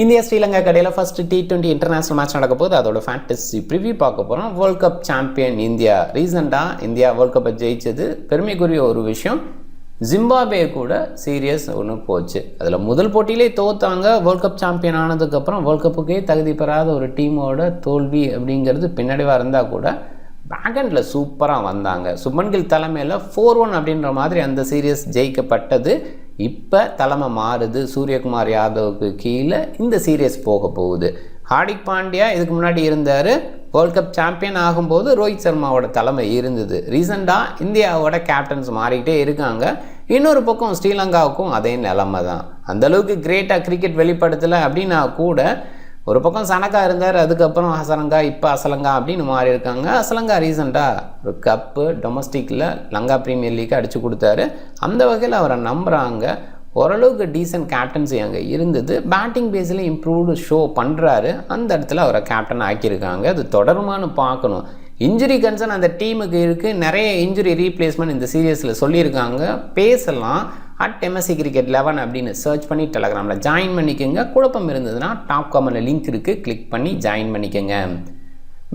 India Sri Lanka கடையில் first T20 international match நடக்க போது அதோட ஃபேண்டசி ப்ரிவியூ பார்க்க போகிறோம். World cup champion India. ரீசெண்டாக இந்தியா வேர்ல்ட் கப்பை ஜெயிச்சது பெருமைக்குரிய ஒரு விஷயம். ஜிம்பாப்வே கூட சீரியஸ் ஒன்று போச்சு. அதில் முதல் போட்டியிலே தோத்தாங்க. வேர்ல்ட் கப் சாம்பியன் ஆனதுக்கப்புறம் வேர்ல்ட் கப்புக்கே தகுதி பெறாத ஒரு டீமோட தோல்வி அப்படிங்கிறது பின்னாடிவாக இருந்தால் கூட பேக்கெண்டில் சூப்பராக வந்தாங்க. சுப்மன் கில் தலைமையில் 4-1 அப்படின்ற மாதிரி அந்த சீரியஸ் ஜெயிக்கப்பட்டது. இப்போ தலைமை மாறுது. சூரியகுமார் யாதவுக்கு கீழே இந்த சீரியஸ் போக போகுது. ஹார்திக் பாண்டியா இதுக்கு முன்னாடி இருந்தார். வேர்ல்ட் கப் சாம்பியன் ஆகும்போது ரோஹித் சர்மாவோட தலைமை இருந்தது. ரீசெண்டாக இந்தியாவோட கேப்டன்ஸ் மாறிக்கிட்டே இருக்காங்க. இன்னொரு பக்கம் ஸ்ரீலங்காவுக்கும் அதே நிலைமை தான். அந்தளவுக்கு கிரேட்டாக கிரிக்கெட் வெளிப்படுத்தலை அப்படின்னா கூட ஒரு பக்கம் சனக்கா இருந்தார், அதுக்கப்புறம் ஹசரங்கா, இப்போ அசலங்கா அப்படின்னு மாறி இருக்காங்க. அசலங்கா ரீசெண்டாக ஒரு கப்பு டொமஸ்டிக்கில் லங்கா ப்ரீமியர் லீக்கு அடித்து கொடுத்தாரு. அந்த வகையில் அவரை நம்புகிறாங்க. ஓரளவுக்கு டீசன்ட் கேப்டன்சி அங்கே இருந்தது. பேட்டிங் பேஸில் இம்ப்ரூவ்டு ஷோ பண்ணுறாரு. அந்த இடத்துல அவரை கேப்டன் ஆக்கியிருக்காங்க. அது தொடருமானு பார்க்கணும். இன்ஜுரி கன்சர்ன் அந்த டீமுக்கு இருக்குது. நிறைய இன்ஜுரி ரீப்ளேஸ்மெண்ட் இந்த சீரியஸில் சொல்லியிருக்காங்க. பேசலாம். @MSC Cricket 11 அப்படின்னு சர்ச் பண்ணி டெலகிராமில் ஜாயின் பண்ணிக்கோங்க. குழப்பம் இருந்ததுன்னா டாப் காமெண்டில் லிங்க் இருக்குது, கிளிக் பண்ணி ஜாயின் பண்ணிக்கோங்க.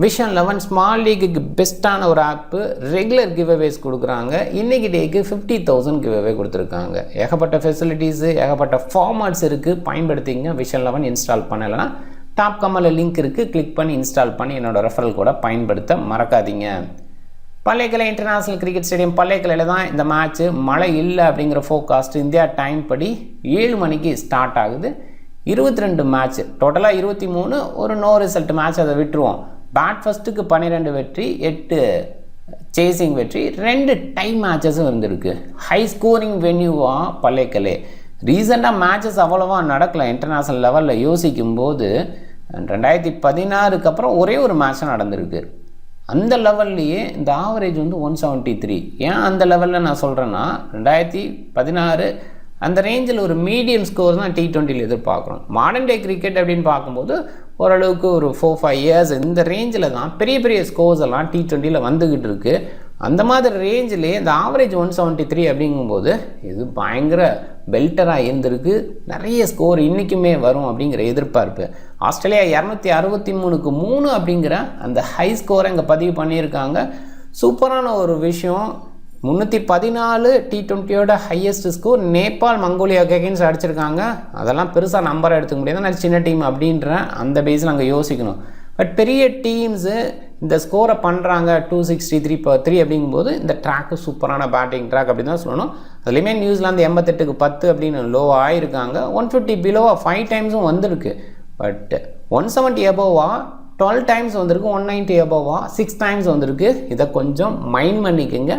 விஷன் 11 ஸ்மால் லீக்குக்கு பெஸ்ட்டான ஒரு ஆப்பு. ரெகுலர் கிவ்அவேஸ் கொடுக்குறாங்க. இன்றைக்கி டேக்கு 50,000 கிவ்அவே கொடுத்துருக்காங்க. ஏகப்பட்ட ஃபெசிலிட்டிஸு, ஏகப்பட்ட ஃபார்மேட்ஸ் இருக்குது. பயன்படுத்திங்க. விஷன் 11 இன்ஸ்டால் பண்ணலைன்னா டாப் காமெண்டில் லிங்க் இருக்குது, கிளிக் பண்ணி இன்ஸ்டால் பண்ணி என்னோடய ரெஃபரல் கூட பயன்படுத்த மறக்காதீங்க. பள்ளைக்கலை இன்டர்நேஷ்னல் கிரிக்கெட் ஸ்டேடியம் பள்ளைக்கலையில் தான் இந்த மேட்ச்சு. மழை இல்லை அப்படிங்கிற ஃபோர்காஸ்ட் இந்தியா டைம் படி 7 மணிக்கு ஸ்டார்ட் ஆகுது. 22 மேட்ச், டோட்டலாக 23. ஒரு நோ ரிசல்ட் மேட்ச், அதை விட்டுருவோம். பேட் ஃபஸ்ட்டுக்கு 12 வெற்றி, 8 சேசிங் வெற்றி, 2 டை மேட்சஸும் இருந்திருக்கு. ஹை ஸ்கோரிங் வென்யூவாக பள்ளைக்கலை. ரீசெண்டாக மேட்சஸ் அவ்வளோவா நடக்கலை. இன்டர்நேஷ்னல் லெவலில் யோசிக்கும்போது 2016க்கு அப்புறம் ஒரே ஒரு மேட்ச் நடந்திருக்கு. அந்த லெவல்லையே இந்த ஆவரேஜ் வந்து 173. ஏன் அந்த லெவலில் நான் சொல்கிறேன்னா 2016 அந்த ரேஞ்சில் ஒரு மீடியம் ஸ்கோர் தான் T20யில் எதிர்பார்க்குறோம். மாடர்ன் டே கிரிக்கெட் அப்படின்னு பார்க்கும்போது ஓரளவுக்கு ஒரு 4-5 இயர்ஸ் இந்த ரேஞ்சில் தான் பெரிய பெரிய ஸ்கோர்ஸ் எல்லாம் T20யில் வந்துக்கிட்டு இருக்குது. அந்த மாதிரி ரேஞ்சிலே இந்த ஆவரேஜ் 173 அப்படிங்கும்போது இது பயங்கர பெல்டராக இருந்திருக்கு. நிறைய ஸ்கோர் இன்றைக்குமே வரும் அப்படிங்கிற எதிர்பார்ப்பு. ஆஸ்திரேலியா 263க்கு 3 அப்படிங்கிற அந்த ஹை ஸ்கோரை இங்கே பதிவு பண்ணியிருக்காங்க. சூப்பரான ஒரு விஷயம். 314 T20யோட ஹையஸ்ட் ஸ்கோர் நேபாள் மங்கோலியாவுக்கு அகெயின்ஸ்ட் அடிச்சிருக்காங்க. அதெல்லாம் பெருசாக நம்பரை எடுத்துக்க முடியாது. நான் சின்ன டீம் அப்படின்ற அந்த பேஸில் அங்கே யோசிக்கணும். பட் பெரிய டீம்ஸு இந்த ஸ்கோரை பண்ணுறாங்க 263/3 அப்படிங்கும்போது இந்த ட்ராக்கு சூப்பரான பேட்டிங் ட்ராக் அப்படின்னு தான் சொல்லணும். அதுலேயுமே நியூசிலாந்து 88க்கு 10 அப்படின்னு லோ ஆகிருக்காங்க. 150 பிலோவாக 5 டைம்ஸும் வந்திருக்கு. பட் 170 எபோவா 12 டைம்ஸ் வந்திருக்கு. 190 எபோவா 6 டைம்ஸ் வந்திருக்கு. இதை கொஞ்சம் மைண்ட் பண்ணிக்கோங்க.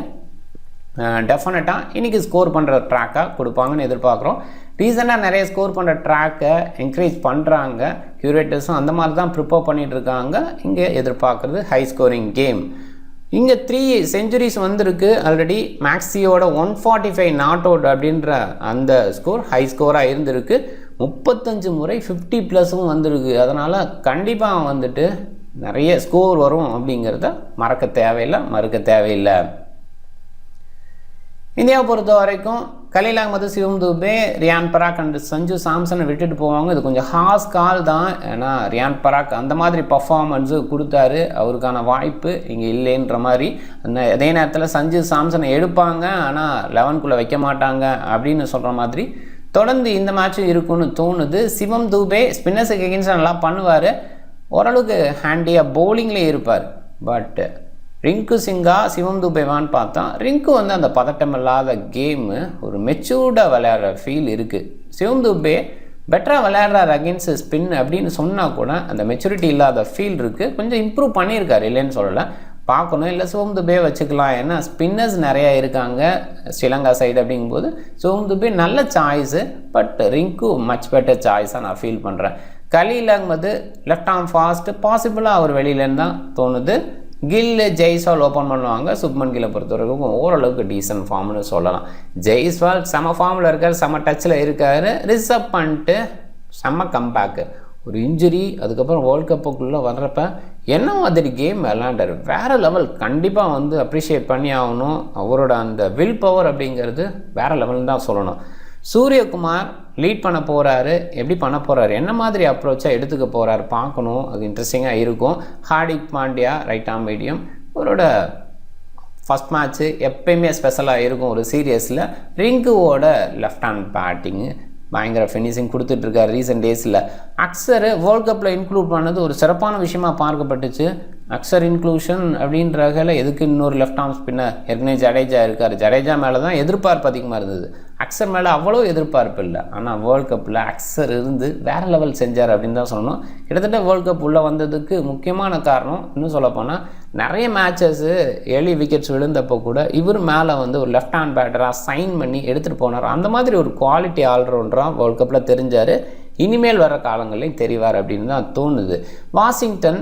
டெஃபினட்டாக இன்றைக்கி ஸ்கோர் பண்ணுற ட்ராக்காக கொடுப்பாங்கன்னு எதிர்பார்க்குறோம். ரீசெண்டாக நிறைய ஸ்கோர் பண்ணுற ட்ராக்கை என்கரேஜ் பண்ணுறாங்க. க்யூரேட்டர்ஸும் அந்த மாதிரி தான் ப்ரிப்பேர் பண்ணிகிட்ருக்காங்க. இங்கே எதிர்பார்க்குறது ஹை ஸ்கோரிங் கேம். இங்கே 3 செஞ்சுரிஸ் வந்திருக்கு ஆல்ரெடி. மேக்ஸியோட 145 நாட் அவுட் அப்படின்ற அந்த ஸ்கோர் ஹை ஸ்கோராக இருந்திருக்கு. 35 முறை 50+ வந்திருக்கு. அதனால் கண்டிப்பாக வந்துட்டு நிறைய ஸ்கோர் வரும் அப்படிங்கிறத மறக்க தேவையில்லை, மறுக்க தேவையில்லை. இந்தியாவை பொறுத்த வரைக்கும் கலீல் அகமது, சிவம் துபே, ரியான் பராக் அண்ட் சஞ்சு சாம்சனை விட்டுட்டு போவாங்க. இது கொஞ்சம் ஹார்ஸ் கால் தான். ஏன்னா ரியான் பராக் அந்த மாதிரி பர்ஃபார்மன்ஸு கொடுத்தாரு. அவருக்கான வாய்ப்பு இங்கே இல்லைன்ற மாதிரி. அதே நேரத்தில் சஞ்சு சாம்சனை எடுப்பாங்க, ஆனால் 11க்குள்ளே வைக்க மாட்டாங்க அப்படின்னு சொல்கிற மாதிரி தொடர்ந்து இந்த மேட்சும் இருக்குன்னு தோணுது. சிவம் துபே ஸ்பின்னர்ஸுக்கு எகெயின்ஸ்ட் நல்லா பண்ணுவார். ஓரளவுக்கு ஹேண்டியாக பவுலிங்லேயே இருப்பார். பட் ரிங்கு சிங்கா, சிவம் துபேவான்னு பார்த்தா ரிங்கு வந்து அந்த பதட்டம் இல்லாத கேமு, ஒரு மெச்சூர்டாக விளையாடுற ஃபீல் இருக்குது. சிவம் துபே பெட்டராக விளையாடுறாரு அகெயின்ஸ்ட் ஸ்பின் அப்படின்னு சொன்னால் கூட அந்த மெச்சூரிட்டி இல்லாத ஃபீல் இருக்குது. கொஞ்சம் இம்ப்ரூவ் பண்ணியிருக்காரு, இல்லைன்னு சொல்லலை. பார்க்கணும். இல்லை சிவம் துபே வச்சுக்கலாம். ஏன்னா ஸ்பின்னர்ஸ் நிறையா இருக்காங்க ஸ்ரீலங்கா சைடு அப்படிங்கும்போது சிவம் துபே நல்ல choice. But Rinku much better சாய்ஸாக நான் ஃபீல் பண்ணுறேன். Khaleel Ahmed left arm fast, பாசிபிளாக அவர் வெளியிலேருந்து தான் தோணுது. கில், ஜெய்ஸ்வால் ஓப்பன் பண்ணுவாங்க. சுப்மன் கில்லை பொறுத்த வரைக்கும் ஓரளவுக்கு டீசன்ட் ஃபார்ம்னு சொல்லலாம். ஜெய்ஸ்வால் செம ஃபார்மில் இருக்கார், செம டச்சில் இருக்கார். ரிசர்வ் பண்ணிட்டு செம்ம கம்பேக்கு. ஒரு இன்ஜுரி, அதுக்கப்புறம் வேர்ல்ட் கப்புக்குள்ளே வர்றப்ப என்ன மாதிரி கேம் விளாண்டார், வேறு லெவல். கண்டிப்பாக வந்து அப்ரிஷியேட் பண்ணி ஆகணும். அவரோட அந்த வில் பவர் அப்படிங்கிறது வேறு லெவல்னு தான் சொல்லணும். சூரியகுமார் லீட் பண்ண போகிறாரு, எப்படி பண்ண போகிறாரு, என்ன மாதிரி அப்ரோச்சாக எடுத்துக்க போகிறாரு பார்க்கணும். அது இன்ட்ரெஸ்டிங்காக இருக்கும். Hardik Pandya right arm medium, அவரோட ஃபஸ்ட் மேட்ச்சு எப்பயுமே ஸ்பெஷலாக இருக்கும் ஒரு சீரியஸில். ரிங்குவோட லெஃப்ட் ஹேண்ட் பேட்டிங்கு பயங்கர ஃபினிஷிங் கொடுத்துட்ருக்காரு ரீசெண்ட் டேஸில். அக்ஸர் வேர்ல்ட் கப்பில் இன்க்ளூட் பண்ணது ஒரு சிறப்பான விஷயமாக பார்க்கப்பட்டுச்சு. அக்ஸர் இன்க்ளூஷன் அப்படின்றதில் எதுக்கு இன்னொரு லெஃப்ட் ஆர்ம் ஸ்பின்னர் ஏற்கனவே ஜடேஜா இருக்கார். ஜடேஜா மேலே தான் எதிர்பார்ப்பு அதிகமாக இருந்தது, அக்ஸர் மேலே அவ்வளோ எதிர்பார்ப்பு இல்லை. ஆனால் வேர்ல்ட் கப்பில் அக்ஸர் இருந்து வேறு லெவல் செஞ்சார் அப்படின்னு தான் சொல்லணும். கிட்டத்தட்ட வேர்ல்ட் கப் உள்ளே வந்ததுக்கு முக்கியமான காரணம் இன்னும் சொல்லப்போனால் நிறைய மேட்சஸ்ஸு ஏர்லி விக்கெட்ஸ் விழுந்தப்போ கூட இவர் மேலே ஒரு லெஃப்ட் ஹேண்ட் பேட்டராக சைன் பண்ணி எடுத்துகிட்டு போனார். அந்த மாதிரி ஒரு குவாலிட்டி ஆல்ரவுண்டராக வேர்ல்ட் கப்பில் தெரிஞ்சார். இனிமேல் வர காலங்கள்லையும் தெரிவார் அப்படின்னு தான் தோணுது. Washington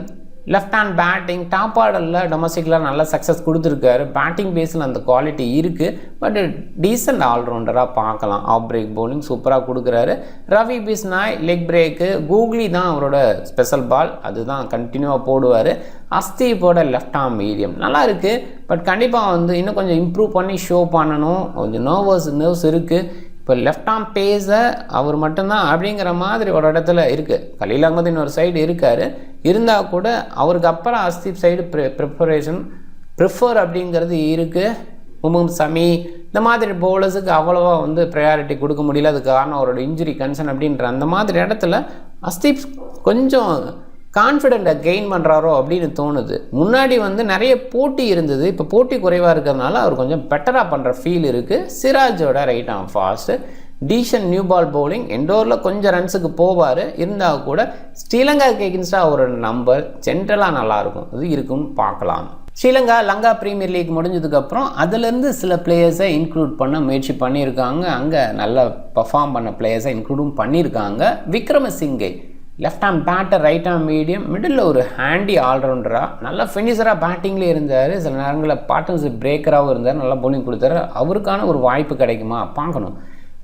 left hand batting top ஆர்டரில் டொமஸ்டிக்கில் நல்ல சக்ஸஸ் கொடுத்துருக்காரு. பேட்டிங் பேஸில் அந்த குவாலிட்டி இருக்குது. பட் டீசென்ட் ஆல்ரவுண்டராக பார்க்கலாம். ஆஃப் பிரேக் பவுலிங் சூப்பராக கொடுக்குறாரு. Ravi Bishnoi leg break, googly தான் அவரோட ஸ்பெஷல் பால், அதுதான் கண்டினியூவாக போடுவார். அஸ்தீப்போட லெஃப்ட் ஆர்ம் மீடியம் நல்லா இருக்குது. பட் கண்டிப்பாக இன்னும் கொஞ்சம் இம்ப்ரூவ் பண்ணி ஷோ பண்ணணும். கொஞ்சம் நர்வ்ஸ் இருக்குது. இப்போ லெஃப்ட் ஆர்ம் பேஸை அவர் மட்டும்தான் அப்படிங்கிற மாதிரி ஒரு இடத்துல இருக்குது. கலீல் அகமது இன்னொரு சைடு இருக்கார். இருந்தால் கூட அவருக்கு அப்புறம் அஸ்தீப் சைடு ப்ரிஃபர் அப்படிங்கிறது இருக்குது. முகமது சமி இந்த மாதிரி பவுலர்ஸுக்கு அவ்வளோவா ப்ரையாரிட்டி கொடுக்க முடியல. அதுக்கு காரணம் அவரோட இன்ஜுரி கன்சர்ன் அப்படின்ற அந்த மாதிரி இடத்துல அஸ்தீப் கொஞ்சம் கான்ஃபிடென்ட்டை கெயின் பண்ணுறாரோ அப்படின்னு தோணுது. முன்னாடி நிறைய போட்டி இருந்தது, இப்போ போட்டி குறைவாக இருக்கிறதுனால அவர் கொஞ்சம் பெட்டராக பண்ணுற ஃபீல் இருக்குது. சிராஜோட right arm fast, decent new ball bowling, எண்டோரில் கொஞ்சம் ரன்ஸுக்கு போவார். இருந்தால் கூட ஸ்ரீலங்காவுக்கு எகென்ஸ்டாக ஒரு நம்பர் ஜென்ரலாக நல்லாயிருக்கும், அது இருக்குன்னு பார்க்கலாம். ஸ்ரீலங்கா லங்கா பிரீமியர் லீக் முடிஞ்சதுக்கப்புறம் அதுலேருந்து சில பிளேயர்ஸை இன்க்ளூட் பண்ண முயற்சி பண்ணியிருக்காங்க. அங்கே நல்லா பர்ஃபார்ம் பண்ண பிளேயர்ஸை இன்க்ளூடும் பண்ணியிருக்காங்க. Wickramasinghe left arm batter right arm medium, middle ஒரு ஹேண்டி ஆல்ரவுண்டராக நல்ல ஃபினிஷராக பேட்டிங்லேயே இருந்தார். சில நேரங்களில் பார்ட்னர்ஷிப் பிரேக்கராகவும் இருந்தார், நல்லா பவுலிங் கொடுத்தாரு. அவருக்கான ஒரு வாய்ப்பு கிடைக்குமா பார்க்கணும்.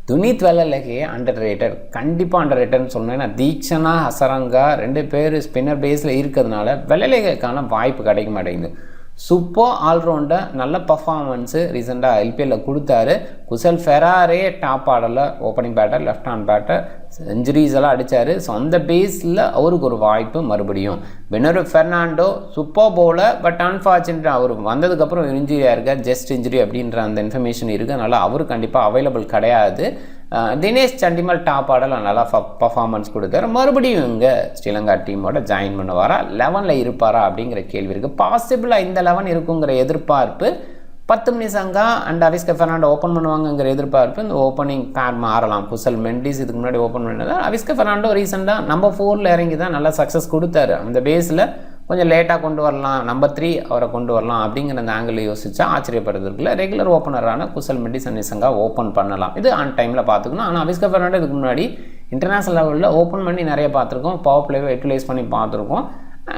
துனித் வெள்ளலகே அண்டர் ரேட்டட், கண்டிப்பாக அண்டர் ரேட்டட்னு சொன்னேன். ஏன்னா தீக்ஷனா ஹசரங்கா 2 பேர் ஸ்பின்னர் பேஸில் இருக்கிறதுனால வெள்ளலகேக்கான வாய்ப்பு கிடைக்க மாட்டேங்குது. சூப்பர் ஆல்ரவுண்டர், நல்ல பர்ஃபார்மன்ஸு ரீசெண்டாக ஐபிஎல்லில் கொடுத்தாரு. குசல் ஃபெராரே டாப் ஆர்டரில் opening batter, left hand batter, centuries எல்லாம் அடித்தார். ஸோ அந்த பேஸில் அவருக்கு ஒரு வாய்ப்பு மறுபடியும். Binura Fernando super bowler, but unfortunate அவர் வந்ததுக்கப்புறம் இன்ஜுரியாக இருக்கார், ஜஸ்ட் இன்ஜுரி அப்படின்ற அந்த இன்ஃபர்மேஷன் இருக்குது. அதனால் அவர் கண்டிப்பாக அவைலபிள் கிடையாது. தினேஷ் சண்டிமல் டாப் ஆர்டரில் நல்லா பர்ஃபார்மன்ஸ் கொடுத்தாரு. மறுபடியும் இங்கே ஸ்ரீலங்கா டீமோட ஜாயின் பண்ணுவாரா, 11ல் இருப்பாரா அப்படிங்கிற கேள்வி இருக்குது. பாசிபிளாக இந்த 11 இருக்குங்கிற எதிர்பார்ப்பு. 10 Nissanka and Avishka Fernando open பண்ணுவாங்கங்கிற எதிர்பார்ப்பு. இந்த ஓப்பனிங் பேர் மாறலாம். குசல் மெண்டிஸ் இதுக்கு முன்னாடி ஓப்பன் பண்ணது. அவிஸ்கா ஃபெர்னாண்டோ ரீசெண்டாக நம்பர் 4ல் இறங்கி தான் நல்லா சக்ஸஸ் கொடுத்தாரு. அந்த பேஸில் கொஞ்சம் லேட்டாக கொண்டு வரலாம், நம்பர் 3 அவரை கொண்டு வரலாம் அப்படிங்கிற அந்த ஆங்கிள் யோசிச்சா ஆச்சரியப்படுறதுக்குள்ள ரெகுலர் ஓப்பனரான குசல் மெண்டிஸ் அண்ட் நிசங்கா ஓப்பன் பண்ணலாம். இது ஆன் டைமில் பார்த்துக்கணும். ஆனால் அவிஸ்கா ஃபெர்னாண்டோ இதுக்கு முன்னாடி இன்டர்நேஷனல் லெவலில் ஓப்பன் பண்ணி நிறைய பார்த்துருக்கோம், பவர் பிளேவை யூட்டிலைஸ் பண்ணி பார்த்துருக்கோம்.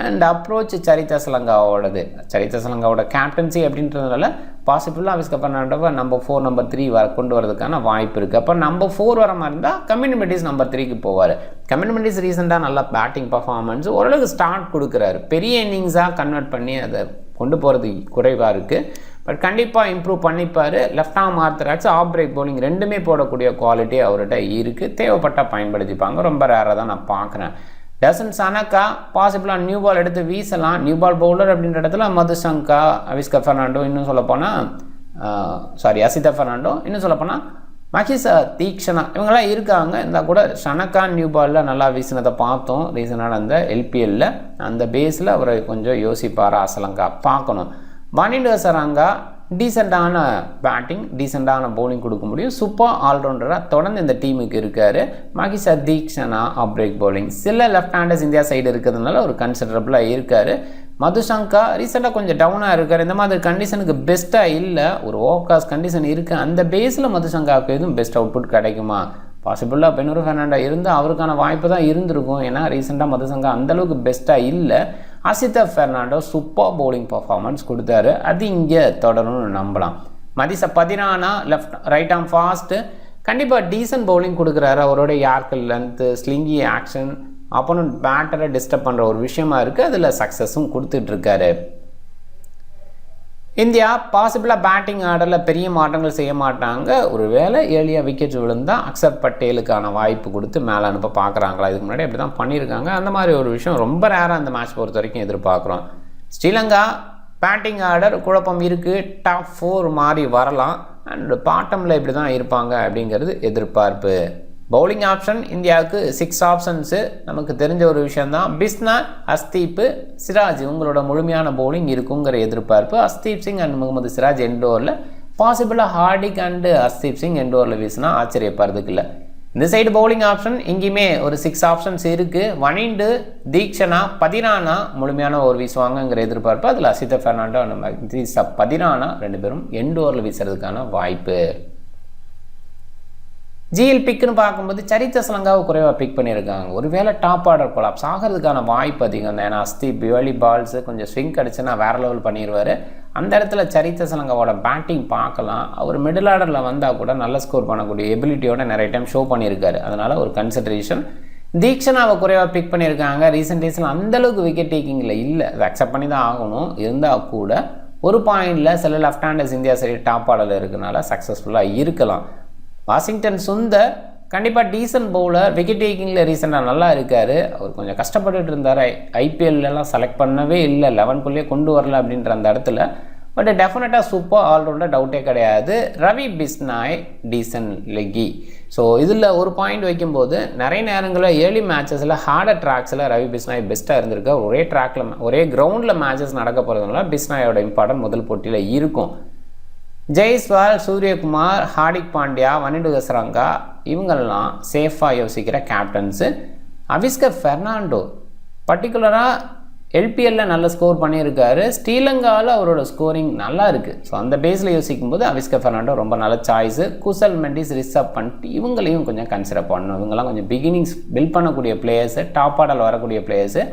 அண்ட் அப்ரோச் சரிதா சலங்காவோடது, சரிதா சலங்காவோட கேப்டன்சி அப்படின்றதுனால பாசிபிளாக அவிஸ்கா ஃபெர்னாண்டோவை நம்பர் 4 நம்பர் 3 கொண்டு வரதுக்கான வாய்ப்பு இருக்குது. அப்போ நம்பர் 4 வர மாதிரி இருந்தால் கம்யூனிமெண்டிஸ் நம்பர் 3க்கு போவார். கம்யூனிமெண்டிஸ் ரீசெண்டாக நல்லா பேட்டிங் பர்ஃபார்மன்ஸ் ஓரளவுக்கு ஸ்டார்ட் கொடுக்குறாரு. பெரிய இன்னிங்ஸாக கன்வெர்ட் பண்ணி அதை கொண்டு போகிறது குறைவாக இருக்குது. பட் கண்டிப்பாக இம்ப்ரூவ் பண்ணிப்பார். Left arm orthodox, off break bowling ரெண்டுமே போடக்கூடிய குவாலிட்டி அவர்கிட்ட இருக்குது. தேவைப்பட்டால் பயன்படுத்திப்பாங்க. ரொம்ப ரேராக தான் நான் பார்க்குறேன். டசன் சனக்கா பாசிபிளாக நியூ பால் எடுத்து வீசலாம். நியூ பால் பவுலர் அப்படின்ற இடத்துல மதுசங்கா, அவிஸ்கா ஃபெர்னாண்டோ, இன்னும் சொல்லப்போனால் அசிதா ஃபெர்னாண்டோ, இன்னும் சொல்லப்போனால் மகிசா தீக்ஷனா இவங்கெல்லாம் இருக்காங்க. இருந்தால் கூட சனக்கா நியூ பாலில் நல்லா வீசினதை பார்த்தோம் ரீசனான அந்த எல்பிஎல்லில். அந்த பேஸில் அவரை கொஞ்சம் யோசிப்பாரா அசலங்கா பார்க்கணும். வனிண்டு ஹசரங்கா டீசெண்டான பேட்டிங், டீசெண்டான பவுலிங் கொடுக்க முடியும். சூப்பர் ஆல்ரவுண்டராக தொடர்ந்து இந்த டீமுக்கு இருக்கார். மகிஷா தீக்ஷனா ஆஃப் பிரேக் பவுலிங், சில லெஃப்ட் ஹேண்டர்ஸ் இந்தியா சைடு இருக்கிறதுனால ஒரு கன்சிடரபிளாக இருக்கார். மதுசங்கா ரீசெண்டாக கொஞ்சம் டவுனாக இருக்கார். இந்த மாதிரி கண்டிஷனுக்கு பெஸ்ட்டாக இல்லை, ஒரு ஓவர் காஸ்ட் கண்டிஷன் இருக்குது. அந்த பேஸில் மதுசங்காவுக்கு எதுவும் பெஸ்ட் அவுட்புட் கிடைக்குமா? பாசிபிளாக பெனரு ஃபெர்னாண்டோ இருந்தால் அவருக்கான வாய்ப்பு தான் இருந்திருக்கும். ஏன்னா ரீசெண்டாக மதுசங்கா அந்தளவுக்கு பெஸ்ட்டாக இல்லை. Asitha Fernando super bowling performance கொடுத்தாரு. அது இங்கே தொடரும்னு நம்பலாம். Matheesha Pathirana left right arm fast, கண்டிப்பாக டீசன்ட் பவுலிங் கொடுக்குறாரு. அவரோட yorker length, slingy action, opponent பேட்டரை டிஸ்டர்ப் பண்ணுற ஒரு விஷயமா இருக்குது. அதில் சக்ஸஸும் கொடுத்துட்ருக்காரு. இந்தியா பாசிபிளாக பேட்டிங் ஆர்டரில் பெரிய மாற்றங்கள் செய்ய மாட்டாங்க. ஒரு வேளை ஏர்லியாக விக்கெட்ஸ் விழுந்தால் அக்சர் பட்டேலுக்கான வாய்ப்பு கொடுத்து மேலே அனுப்ப பார்க்குறாங்களா, இதுக்கு முன்னாடி அப்படி தான் பண்ணியிருக்காங்க. அந்த மாதிரி ஒரு விஷயம் ரொம்ப ரேராக அந்த மேட்ச் பொறுத்த வரைக்கும் எதிர்பார்க்குறோம். ஸ்ரீலங்கா பேட்டிங் ஆர்டர் குழப்பம் இருக்குது, டாப் 4 மாதிரி வரலாம், அண்ட் பாட்டமில் இப்படி தான் இருப்பாங்க அப்படிங்கிறது எதிர்பார்ப்பு. பவுலிங் ஆப்ஷன் இந்தியாவுக்கு 6 ஆப்ஷன்ஸு நமக்கு தெரிஞ்ச ஒரு விஷயந்தான். பிஸ்னா, அஸ்தீப், சிராஜ் உங்களோட முழுமையான பவுலிங் இருக்குங்கிற எதிர்பார்ப்பு. அஸ்தீப் சிங் அண்ட் முகமது சிராஜ் எண்டோரில், பாசிபிளாக ஹார்டிக் அண்டு அஸ்தீப் சிங் எண்டோரில் வீசினா ஆச்சரியப்படுறதுக்கு இல்லை. இந்த சைடு பவுலிங் ஆப்ஷன் இங்கேயுமே ஒரு 6 ஆப்ஷன்ஸ் இருக்குது. வனிண்டு, தீக்ஷனா, பதிரானா முழுமையான ஒரு வீசுவாங்கங்கிற எதிர்பார்ப்பு. அதில் அசித பெர்னாண்டோ அண்ட் பதிரானா 2 பேரும் எண்டோரில் வீசுறதுக்கான வாய்ப்பு. ஜிஎல் பிக்குன்னு பார்க்கும்போது சரித்த சலங்காவை குறைவாக பிக் பண்ணியிருக்காங்க. ஒருவேளை டாப் ஆர்டர் கொலாப்ஸ் ஆகிறதுக்கான வாய்ப்பு அதிகம் தான். ஏன்னா அஸ்தீப் பிவலி பால்ஸு கொஞ்சம் ஸ்விங் கிடச்சுன்னா வேறு லெவல் பண்ணிடுவார். அந்த இடத்துல சரித்த சலங்காவோட பேட்டிங் பார்க்கலாம். அவர் மிடில் ஆர்டரில் வந்தால் கூட நல்ல ஸ்கோர் பண்ணக்கூடிய எபிலிட்டியோட நிறைய டைம் ஷோ பண்ணியிருக்காரு. அதனால் ஒரு கன்சிடரேஷன். தீக்ஷனாவை குறைவாக பிக் பண்ணியிருக்காங்க. ரீசெண்ட் டேஸில் அந்தளவுக்கு விக்கெட் டேக்கிங்கில் இல்லை, அதை அக்செப்ட் பண்ணி தான் ஆகணும். இருந்தால் கூட ஒரு பாயிண்டில் சில left handers India side top ஆர்டரில் இருக்கனால சக்ஸஸ்ஃபுல்லாக இருக்கலாம். வாஷிங்டன் சுந்தர் கண்டிப்பாக டீசன்ட் பவுலர், விக்கெட் டேக்கிங்கில் ரீசெண்டாக நல்லா இருக்கார். அவர் கொஞ்சம் கஷ்டப்பட்டுட்டு இருந்தார். ஐபிஎல்லாம் செலக்ட் பண்ணவே இல்லை, 11க்குள்ளேயே கொண்டு வரல அப்படின்ற அந்த இடத்துல. பட் டெஃபினட்டாக சூப்பர் ஆல்ரவுண்டர், டவுட்டே கிடையாது. Ravi Bishnoi decent leggie. So இதில் ஒரு பாயிண்ட் வைக்கும்போது நிறைய நேரங்களில் ஏர்லி மேட்சஸில் ஹார்டர் ட்ராக்ஸில் ரவி பிஸ்னாய் பெஸ்ட்டாக இருந்திருக்கு. ஒரே ட்ராக்கில் ஒரே கிரவுண்டில் மேட்சஸ் நடக்க போகிறதுனால பிஸ்னாயோட இம்பார்ட்டன்ட் முதல் போட்டியில் இருக்கும். ஜெய்ஸ்வால், சூரியகுமார், ஹார்திக் பாண்டியா, வனிண்டு ஹசரங்கா இவங்கெல்லாம் சேஃபாக யோசிக்கிற கேப்டன்ஸு. அவிஸ்கர் பெர்னாண்டோ பர்டிகுலராக எல்பிஎல்லில் நல்ல ஸ்கோர் பண்ணியிருக்காரு. ஸ்ரீலங்காவில் அவரோட ஸ்கோரிங் நல்லா இருக்குது. ஸோ அந்த பேஸில் யோசிக்கும் போது அவிஸ்கர் பெர்னாண்டோ ரொம்ப நல்ல சாய்ஸு. குசல் மெண்டிஸ், ரிஷப் பண்ட் இவங்களையும் கொஞ்சம் கன்சிடர் பண்ணணும். இவங்கெல்லாம் கொஞ்சம் பிகினிங்ஸ் பில்ட் பண்ணக்கூடிய பிளேயர்ஸு, டாப் ஆர்டரில் வரக்கூடிய பிளேயர்ஸு.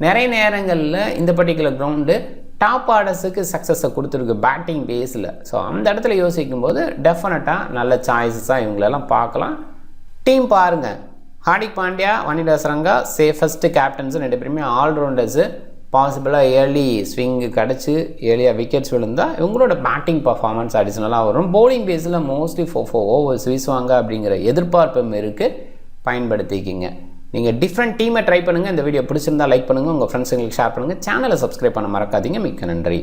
நிறைய நேரங்களில் இந்த பர்டிகுலர் கிரவுண்டு டாப் ஆர்டர்ஸுக்கு சக்ஸஸை கொடுத்துருக்கு பேட்டிங் பேஸில். ஸோ அந்த இடத்துல யோசிக்கும் போது டெஃபினட்டாக நல்ல சாய்ஸஸாக இவங்களெல்லாம் பார்க்கலாம். டீம் பாருங்கள், ஹார்திக் பாண்டியா, வனிண்டு ஹசரங்கா சேஃபஸ்ட்டு கேப்டன்ஸு, 2 பேருமே ஆல்ரவுண்டர்ஸு. பாசிபிளாக ஏர்லி ஸ்விங்கு கிடச்சி ஏர்லியாக விக்கெட்ஸ் விழுந்தால் இவங்களோட பேட்டிங் பர்ஃபார்மன்ஸ் அடிஷ்னலாக வரும். பவுலிங் பேஸில் மோஸ்ட்லி 4 ஓவர்ஸ் வீசுவாங்க அப்படிங்கிற எதிர்பார்ப்பும் இருக்குது. பயன்படுத்திக்கிங்க. நீங்கள் டிஃப்ரெண்ட் டீமை ட்ரை பண்ணுங்கள். இந்த வீடியோ பிடிச்சிருந்தால் லைக் பண்ணுங்கள், உங்கள் ஃப்ரெண்ட்ஸுங்களுக்கு ஷேர் பண்ணுங்கள். சேனலை சப்ஸ்கிரைப் பண்ண மறக்காதீங்க. மிக்க நன்றி.